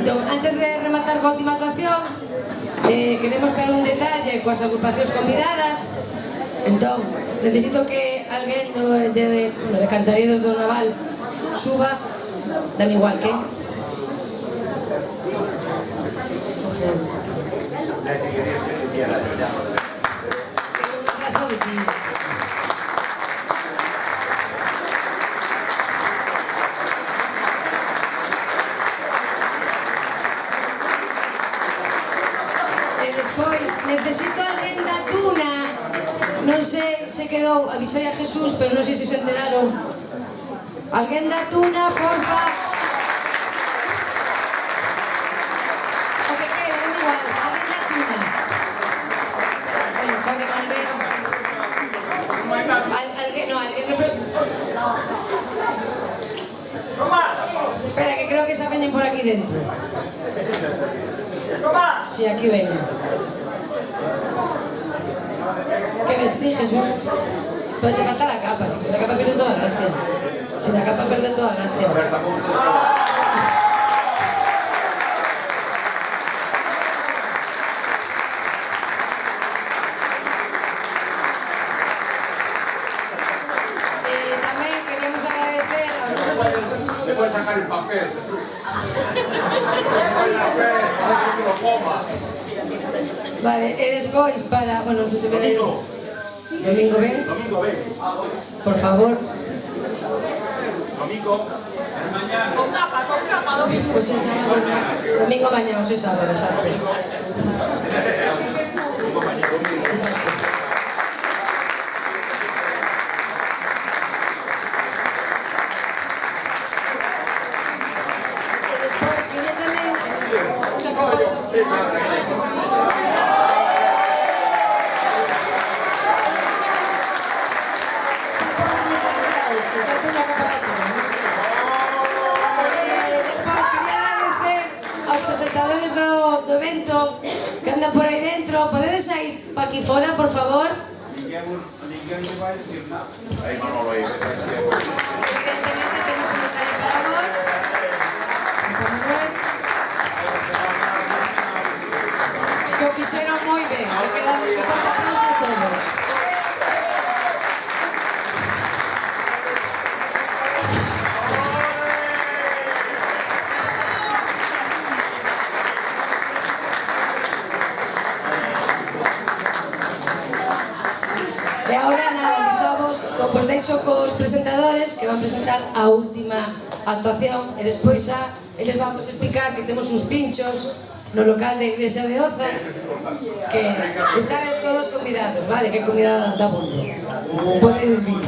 Entón, antes de rematar coa última actuación, queremos dar un detalle coas agrupacións convidadas. Entón, necesito que alguén de Cantaredos do Naval suba, dame igual que. E despois, necesito alguén da Tuna. Non sei se quedou, avisei a Jesús, pero non sei se se enteraron. Alguén da Tuna, porfa. O que quere, non igual, alguén da Tuna. Bueno, saben alguén? Alguén, no, alguén... Espera, que creo que xa veñen por aquí dentro. Si, sí, aquí veñen. Que vestí, Jesús. Pero te falta la capa, si la capa pierde toda la gracia. Si la capa pierde toda la gracia. Tamén queríamos agradecer a nosotros. Le puedes sacar el papel. Vale, e despois para, bueno, non sei se ve aí. Domingo ven. Domingo ven. Por favor. Domingo. Mañana. Con capa, domingo. Pois en sábado, domingo mañá, ou se sábado, exacto. Exacto. E despois quería tamén aos presentadores do evento que andan por aí dentro. Podedes ir pa aquí fora, por favor? Ninguén me vai decir nada. Aí Manolo aí. Evidentemente temos un detalle para vos. Que o fixeron moi ben. Hai que darnos un forte aplauso a todos. E agora nada, avisamos, pois deixo cos presentadores que van presentar a última actuación e despois xa eles vamos explicar que temos uns pinchos no local da Igrexa de Oza que estades todos convidados, vale? Que comida da bondo. Podedes vir.